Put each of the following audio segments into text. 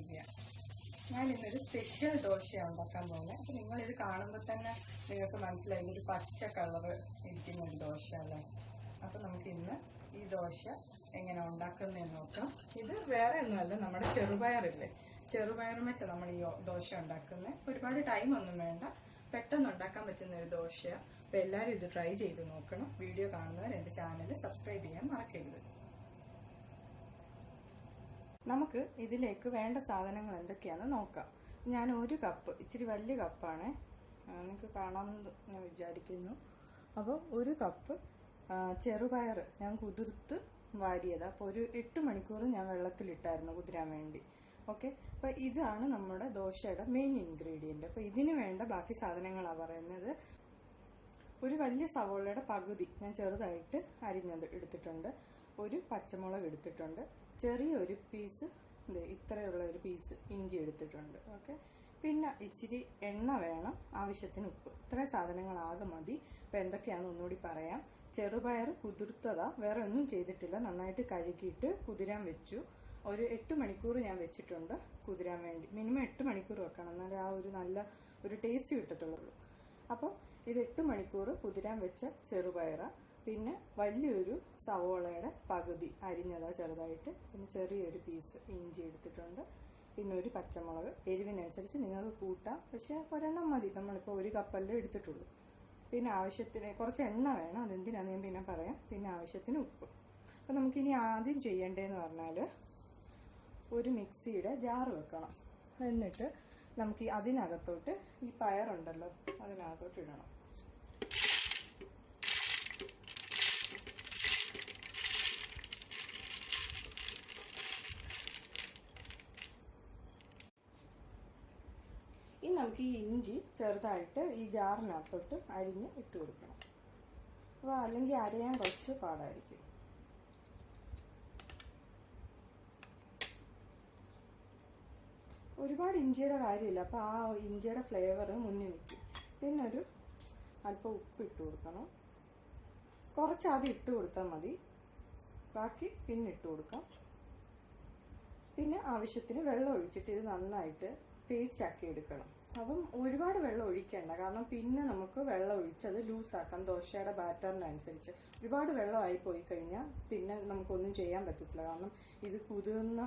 Subscribe ചെയ്യുക. ഞാനിന്നൊരു special ദോശയാണ് ഉണ്ടാക്കാൻ പോകുന്നത്. അപ്പോൾ നിങ്ങളിത് കാണുമ്പോൾ തന്നെ നിങ്ങൾക്ക് മനസ്സിലായി ഒരു പച്ച കളറ് ഇരിക്കുന്ന ഒരു ദോശ അല്ലേ. അപ്പോൾ നമുക്കിന്ന് ഈ ദോശ എങ്ങനെ ഉണ്ടാക്കുന്നതെന്ന് നോക്കാം. ഇത് വേറെ ഒന്നുമല്ല, നമ്മുടെ ചെറുപയറില്ലേ, ചെറുപയറും വെച്ച നമ്മൾ ഈ ദോശ ഉണ്ടാക്കുന്നത്. ഒരുപാട് ടൈമൊന്നും വേണ്ട, പെട്ടെന്ന് ഉണ്ടാക്കാൻ പറ്റുന്ന ഒരു ദോശയാണ്. അപ്പോൾ എല്ലാവരും ഇത് ട്രൈ ചെയ്ത് നോക്കണം. വീഡിയോ കാണുന്നവർ എൻ്റെ ചാനൽ സബ്സ്ക്രൈബ് ചെയ്യാൻ മറക്കരുത്. നമുക്ക് ഇതിലേക്ക് വേണ്ട സാധനങ്ങൾ എന്തൊക്കെയാണെന്ന് നോക്കാം. ഞാൻ ഒരു കപ്പ്, ഇച്ചിരി വലിയ കപ്പാണ്, നിങ്ങൾക്ക് കാണാമെന്ന് ഞാൻ വിചാരിക്കുന്നു. അപ്പോൾ ഒരു കപ്പ് ചെറുപയർ ഞാൻ കുതിർത്ത് വാരിയത്. അപ്പോൾ ഒരു 8 മണിക്കൂർ ഞാൻ വെള്ളത്തിലിട്ടായിരുന്നു കുതിരാൻ വേണ്ടി. ഓക്കെ, അപ്പോൾ ഇതാണ് നമ്മുടെ ദോശയുടെ മെയിൻ ഇൻഗ്രീഡിയൻറ്റ്. അപ്പോൾ ഇതിന് വേണ്ട ബാക്കി സാധനങ്ങളാണ് പറയുന്നത്. ഒരു വലിയ സവോളയുടെ പകുതി ഞാൻ ചെറുതായിട്ട് അരിഞ്ഞത് എടുത്തിട്ടുണ്ട്. ഒരു പച്ചമുളക് എടുത്തിട്ടുണ്ട്. ചെറിയൊരു പീസ്, ഇത്രയുള്ള ഒരു പീസ് ഇഞ്ചി എടുത്തിട്ടുണ്ട്. ഓക്കെ, പിന്നെ ഇച്ചിരി എണ്ണ വേണം, ആവശ്യത്തിന് ഉപ്പ്. ഇത്രയും സാധനങ്ങളാകെ മതി. അപ്പം എന്തൊക്കെയാണെന്ന് ഒന്നുകൂടി പറയാം. ചെറുപയർ കുതിർത്തതാ, വേറെ ഒന്നും ചെയ്തിട്ടില്ല. നന്നായിട്ട് കഴുകിയിട്ട് കുതിരാൻ വെച്ചു. ഒരു 8 മണിക്കൂർ ഞാൻ വെച്ചിട്ടുണ്ട് കുതിരാൻ വേണ്ടി. മിനിമം 8 മണിക്കൂർ വെക്കണം, എന്നാലേ ആ ഒരു നല്ല ഒരു ടേസ്റ്റ് കിട്ടത്തുള്ളൂ. അപ്പം ഇത് 8 മണിക്കൂർ കുതിരാൻ വെച്ച ചെറുപയറ. പിന്നെ വലിയൊരു സവോളയുടെ പകുതി അരിഞ്ഞതാ ചെറുതായിട്ട്. പിന്നെ ചെറിയൊരു പീസ് ഇഞ്ചി എടുത്തിട്ടുണ്ട്. പിന്നെ ഒരു പച്ചമുളക്, എരിവിനനുസരിച്ച് നിങ്ങൾക്ക് കൂട്ടാം, പക്ഷെ ഒരെണ്ണം മതി. നമ്മളിപ്പോൾ ഒരു കപ്പല്ലേ എടുത്തിട്ടുള്ളൂ. പിന്നെ ആവശ്യത്തിന് കുറച്ച് എണ്ണ വേണം, അതെന്തിനാന്ന് ഞാൻ പിന്നെ പറയാം. പിന്നെ ആവശ്യത്തിന് ഉപ്പ്. അപ്പം നമുക്കിനി ആദ്യം ചെയ്യേണ്ടതെന്ന് പറഞ്ഞാൽ ഒരു മിക്സിയുടെ ജാറ് വെക്കണം. എന്നിട്ട് നമുക്ക് അതിനകത്തോട്ട് ഈ പയറുണ്ടല്ലോ അതിനകത്തോട്ട് ഇടണം. ഇനി നമുക്ക് ഈ ഇഞ്ചി ചെറുതായിട്ട് ഈ ജാറിനകത്തോട്ട് അരിഞ്ഞ് ഇട്ട് കൊടുക്കണം. അപ്പോൾ അല്ലെങ്കിൽ അരയാൻ കുറച്ച് പാടായിരിക്കും. ഒരുപാട് ഇഞ്ചിയുടെ കാര്യമില്ല, അപ്പോൾ ആ ഇഞ്ചിയുടെ ഫ്ലേവർ മുന്നിൽ നിൽക്കും. പിന്നെ ഒരു അല്പം ഉപ്പ് ഇട്ട് കൊടുക്കണം. കുറച്ച് ആദ്യം ഇട്ട് കൊടുത്താൽ മതി, ബാക്കി പിന്നെ ഇട്ട് കൊടുക്കാം. പിന്നെ ആവശ്യത്തിന് വെള്ളം ഒഴിച്ചിട്ട് ഇത് നന്നായിട്ട് പേസ്റ്റ് ആക്കി എടുക്കണം. അപ്പം ഒരുപാട് വെള്ളം ഒഴിക്കണ്ട, കാരണം പിന്നെ നമുക്ക് വെള്ളം ഒഴിച്ചത് ലൂസാക്കാം ദോശയുടെ ബാറ്ററിനനുസരിച്ച്. ഒരുപാട് വെള്ളമായി പോയി കഴിഞ്ഞാൽ പിന്നെ നമുക്കൊന്നും ചെയ്യാൻ പറ്റത്തില്ല, കാരണം ഇത് കുതിർന്ന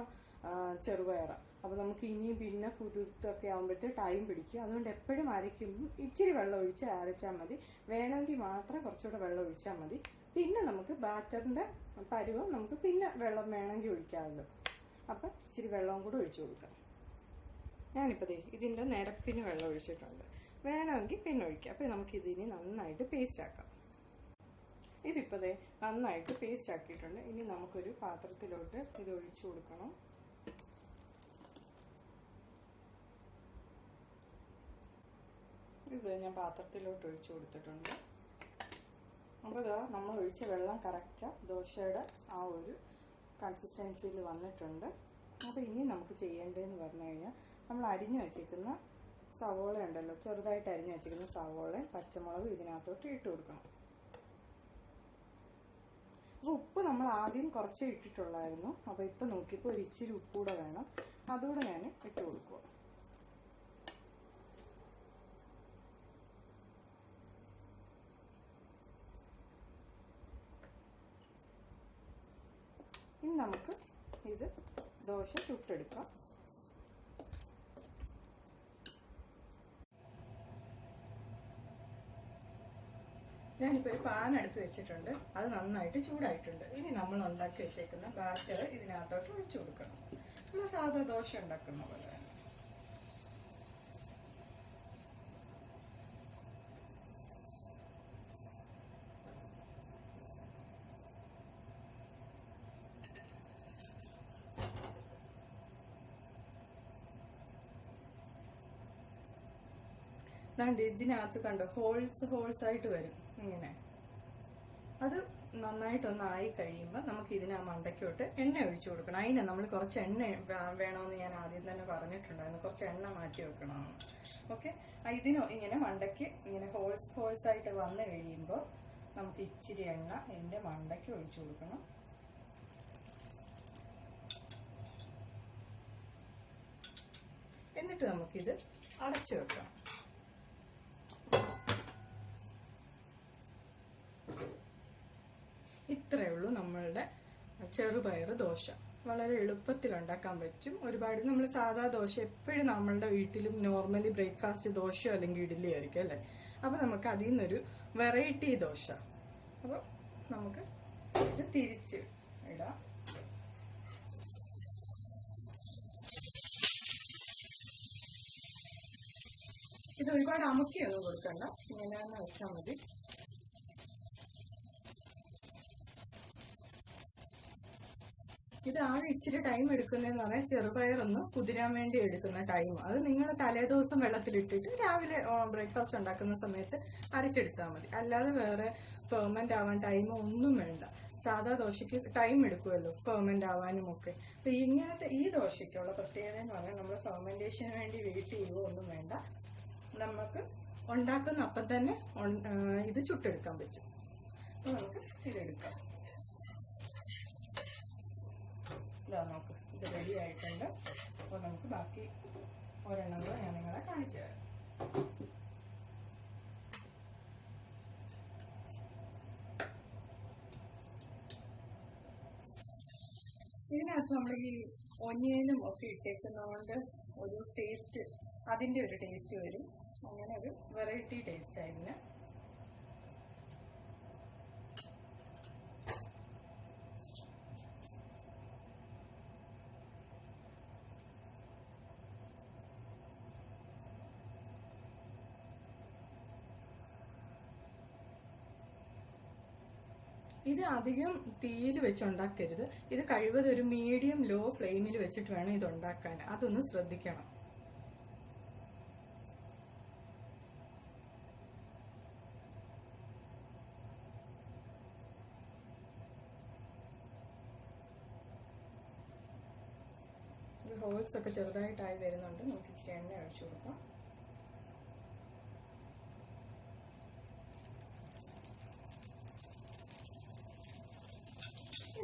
ചെറുപയറാണ്. അപ്പോൾ നമുക്ക് ഇനിയും പിന്നെ കുതിർത്തൊക്കെ ആകുമ്പോഴത്തേക്ക് ടൈം പിടിക്കും. അതുകൊണ്ട് എപ്പോഴും അരയ്ക്കുമ്പോൾ ഇച്ചിരി വെള്ളം ഒഴിച്ച് അരച്ചാൽ മതി. വേണമെങ്കിൽ മാത്രം കുറച്ചുകൂടെ വെള്ളം ഒഴിച്ചാൽ മതി. പിന്നെ നമുക്ക് ബാറ്ററിൻ്റെ പരുവം നമുക്ക് പിന്നെ വെള്ളം വേണമെങ്കിൽ ഒഴിക്കാമല്ലോ. അപ്പം ഇച്ചിരി വെള്ളവും കൂടെ ഒഴിച്ചു കൊടുക്കാം. ഞാനിപ്പോൾ ഇതിൻ്റെ നിരപ്പിന് വെള്ളം ഒഴിച്ചിട്ടുണ്ട്, വേണമെങ്കിൽ പിന്നെ ഒഴിക്കാം. അപ്പോൾ നമുക്ക് ഇതിനി നന്നായിട്ട് പേസ്റ്റ് ആക്കാം. ഇതിപ്പോൾ നന്നായിട്ട് പേസ്റ്റ് ആക്കിയിട്ടുണ്ട്. ഇനി നമുക്കൊരു പാത്രത്തിലോട്ട് ഇത് ഒഴിച്ചു കൊടുക്കണം. ഇത് ഞാൻ പാത്രത്തിലോട്ട് ഒഴിച്ചു കൊടുത്തിട്ടുണ്ട്. അപ്പോൾ നമ്മൾ ഒഴിച്ച വെള്ളം കറക്റ്റാണ് ദോശയുടെ ആ ഒരു കൺസിസ്റ്റൻസിയിൽ വന്നിട്ടുണ്ട്. അപ്പോൾ ഇനി നമുക്ക് ചെയ്യേണ്ടതെന്ന് പറഞ്ഞു കഴിഞ്ഞാൽ നമ്മൾ അരിഞ്ഞു വെച്ചിരിക്കുന്ന സവോള ഉണ്ടല്ലോ, ചെറുതായിട്ട് അരിഞ്ഞു വെച്ചിരിക്കുന്ന സവോളയും പച്ചമുളകും ഇതിനകത്തോട്ട് ഇട്ട് കൊടുക്കണം. അപ്പോൾ ഉപ്പ് നമ്മൾ ആദ്യം കുറച്ച് ഇട്ടിട്ടുള്ളായിരുന്നു. അപ്പോൾ ഇപ്പം നോക്കിയപ്പോൾ ഒരു ഇച്ചിരി ഉപ്പൂടെ വേണം, അതുകൂടെ ഞാൻ ഇട്ട് കൊടുക്കുക. ഇനി നമുക്ക് ഇത് ദോശ ചുട്ടെടുക്കാം. ഞാനിപ്പോൾ ഒരു പാൻ അടുപ്പ് വെച്ചിട്ടുണ്ട്, അത് നന്നായിട്ട് ചൂടായിട്ടുണ്ട്. ഇനി നമ്മൾ ഉണ്ടാക്കി വെച്ചേക്കുന്ന ബാറ്റർ ഇതിനകത്തോട്ട് ഒഴിച്ചു കൊടുക്കണം. നമ്മൾ സാധാ ദോശ ഉണ്ടാക്കുന്ന പോലെ തന്നെ. ഇതിനകത്ത് കണ്ടോ ഹോൾസ് ആയിട്ട് വരും ഇങ്ങനെ. അത് നന്നായിട്ടൊന്നായി കഴിയുമ്പോൾ നമുക്ക് ഇതിന് ആ മണ്ടയ്ക്കോട്ട് എണ്ണ ഒഴിച്ചു കൊടുക്കണം. അതിന് നമ്മൾ കുറച്ച് എണ്ണ വേണമെന്ന് ഞാൻ ആദ്യം തന്നെ പറഞ്ഞിട്ടുണ്ടായിരുന്നു, കുറച്ച് എണ്ണ മാറ്റി വെക്കണമെന്ന്. ഓക്കെ, ഇതിനോ ഇങ്ങനെ മണ്ടയ്ക്ക് ഇങ്ങനെ ഹോൾസ് ആയിട്ട് വന്നു കഴിയുമ്പോൾ നമുക്ക് ഇച്ചിരി എണ്ണ ഇതിൻ്റെ മണ്ടയ്ക്ക് ഒഴിച്ചു കൊടുക്കണം. എന്നിട്ട് നമുക്കിത് അടച്ചു വെക്കാം. ഇത്രയേ ഉള്ളൂ നമ്മളുടെ ചെറുപയർ ദോശ. വളരെ എളുപ്പത്തിൽ ഉണ്ടാക്കാൻ പറ്റും. ഒരുപാട് നമ്മൾ സാധാ ദോശ എപ്പോഴും നമ്മളുടെ വീട്ടിലും നോർമലി ബ്രേക്ക്ഫാസ്റ്റ് ദോശയോ അല്ലെങ്കിൽ ഇഡ്ഡലി ആയിരിക്കും അല്ലേ. അപ്പൊ നമുക്ക് അതിൽ നിന്നൊരു വെറൈറ്റി ദോശ. അപ്പൊ നമുക്ക് ഇത് തിരിച്ച് ഇടാം. ഇത് ഒരുപാട് അമുക്കിയൊന്നും കൊടുക്കണ്ട, ഇങ്ങനെയാന്ന് വെച്ചാൽ മതി. ഇത് ആകെ ഇച്ചിരി ടൈം എടുക്കുന്നതെന്ന് പറഞ്ഞാൽ ചെറുപയറൊന്ന് കുതിരാൻ വേണ്ടി എടുക്കുന്ന ടൈം. അത് നിങ്ങൾ തലേദിവസം വെള്ളത്തിലിട്ടിട്ട് രാവിലെ ബ്രേക്ക്ഫാസ്റ്റ് ഉണ്ടാക്കുന്ന സമയത്ത് അരച്ചെടുത്താൽ മതി. അല്ലാതെ വേറെ ഫെർമെന്റ് ആവാൻ ടൈം ഒന്നും വേണ്ട. സാധാ ദോശയ്ക്ക് ടൈം എടുക്കുമല്ലോ ഫെർമെന്റ് ആവാനും ഒക്കെ. അപ്പൊ ഇങ്ങനത്തെ ഈ ദോശയ്ക്കുള്ള പ്രത്യേകത എന്ന് പറഞ്ഞാൽ നമ്മൾ ഫെർമെന്റേഷന് വേണ്ടി വെയിറ്റ് ചെയ്യുകയോ ഒന്നും വേണ്ട. നമുക്ക് ഉണ്ടാക്കുന്ന അപ്പം തന്നെ ഇത് ചുട്ടെടുക്കാൻ പറ്റും. അപ്പൊ നമുക്ക് ഇതെടുക്കാം. നോക്ക്, ഇത് റെഡി ആയിട്ടുണ്ട്. അപ്പോൾ നമുക്ക് ബാക്കി ഒരെണ്ണം കൂടെ ഞാൻ നിങ്ങളെ കാണിച്ചു തരാം. ഇതിനകത്ത് നമ്മൾ ഈ ഒനിയനും ഒക്കെ ഇട്ടേക്കുന്നതുകൊണ്ട് ഒരു ടേസ്റ്റ്, അതിൻ്റെ ഒരു ടേസ്റ്റ് വരും. അങ്ങനെ ഒരു വെറൈറ്റി ടേസ്റ്റ് ആയിരുന്നു. ഇത് അധികം തീയിൽ വെച്ചുണ്ടാക്കരുത്. ഇത് കഴിവതും ഒരു മീഡിയം ലോ ഫ്ലെയിമിൽ വെച്ചിട്ട് വേണം ഇത് ഉണ്ടാക്കാൻ. അതൊന്ന് ശ്രദ്ധിക്കണം. ഹോൾസ് ഒക്കെ ചെറുതായിട്ടായി വരുന്നുണ്ട്. നമുക്ക് ഇച്ചിരി എണ്ണ ഒഴിച്ചു കൊടുക്കാം.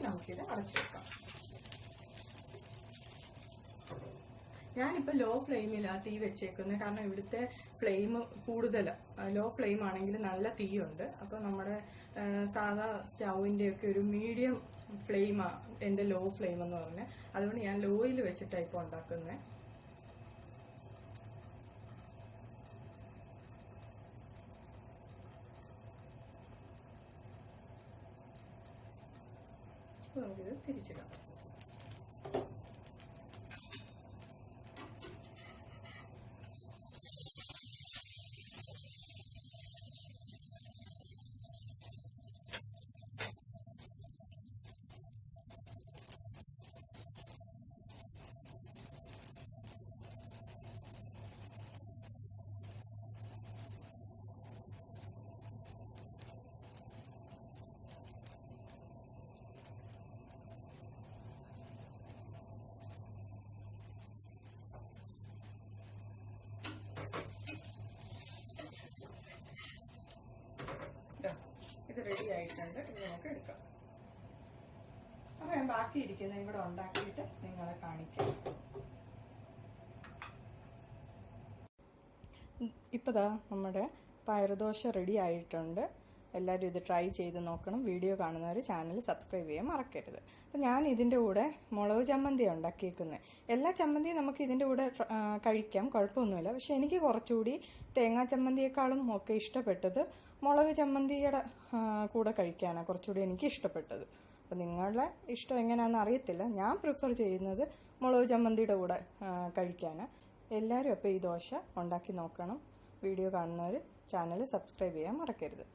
നമുക്കിത് അടച്ചു വെക്കാം. ഞാനിപ്പോൾ ലോ ഫ്ലെയിമിലാണ് തീ വെച്ചേക്കുന്നത്. കാരണം ഇവിടുത്തെ ഫ്ലെയിം കൂടുതലാണ്. ലോ ഫ്ലെയിം ആണെങ്കിൽ നല്ല തീയുണ്ട്. അപ്പോൾ നമ്മുടെ സാധാ സ്റ്റൗവിൻ്റെ ഒക്കെ ഒരു മീഡിയം ഫ്ലെയിമാണ് എൻ്റെ ലോ ഫ്ലെയിം എന്ന് പറഞ്ഞാൽ. അതുകൊണ്ട് ഞാൻ ലോയിൽ വെച്ചിട്ടാണ് ഇപ്പോൾ ഉണ്ടാക്കുന്നത്. നമുക്കിത് തിരിച്ചിടാം. ഇത് റെഡി ആയിട്ടുണ്ട്. ഇത് നമുക്ക് എടുക്കാം. അപ്പൊ ഞാൻ ബാക്കിയിരിക്കുന്ന ഇവിടെ ഉണ്ടാക്കിയിട്ട് നിങ്ങളെ കാണിക്കാം. ഇപ്പതാ നമ്മുടെ പയറുദോശ റെഡി ആയിട്ടുണ്ട്. എല്ലാവരും ഇത് ട്രൈ ചെയ്ത് നോക്കണം. വീഡിയോ കാണുന്നവർ ചാനൽ സബ്സ്ക്രൈബ് ചെയ്യാൻ മറക്കരുത്. അപ്പം ഞാൻ ഇതിൻ്റെ കൂടെ മുളക് ചമ്മന്തിയാണ് ഉണ്ടാക്കിയേക്കുന്നത്. എല്ലാ ചമ്മന്തിയും നമുക്ക് ഇതിൻ്റെ കൂടെ കഴിക്കാം, കുഴപ്പമൊന്നുമില്ല. പക്ഷെ എനിക്ക് കുറച്ചുകൂടി തേങ്ങാ ചമ്മന്തിയേക്കാളും ഒക്കെ ഇഷ്ടപ്പെട്ടത് മുളക് ചമ്മന്തിയുടെ കൂടെ കഴിക്കാനാണ് കുറച്ചുകൂടി എനിക്ക് ഇഷ്ടപ്പെട്ടത്. അപ്പം നിങ്ങളുടെ ഇഷ്ടം എങ്ങനെയാണെന്ന് അറിയത്തില്ല. ഞാൻ പ്രിഫർ ചെയ്യുന്നത് മുളക് ചമ്മന്തിയുടെ കൂടെ കഴിക്കാനാണ്. എല്ലാവരും അപ്പോൾ ഈ ദോശ ഉണ്ടാക്കി നോക്കണം. വീഡിയോ കാണുന്നവർ ചാനൽ സബ്സ്ക്രൈബ് ചെയ്യാൻ മറക്കരുത്.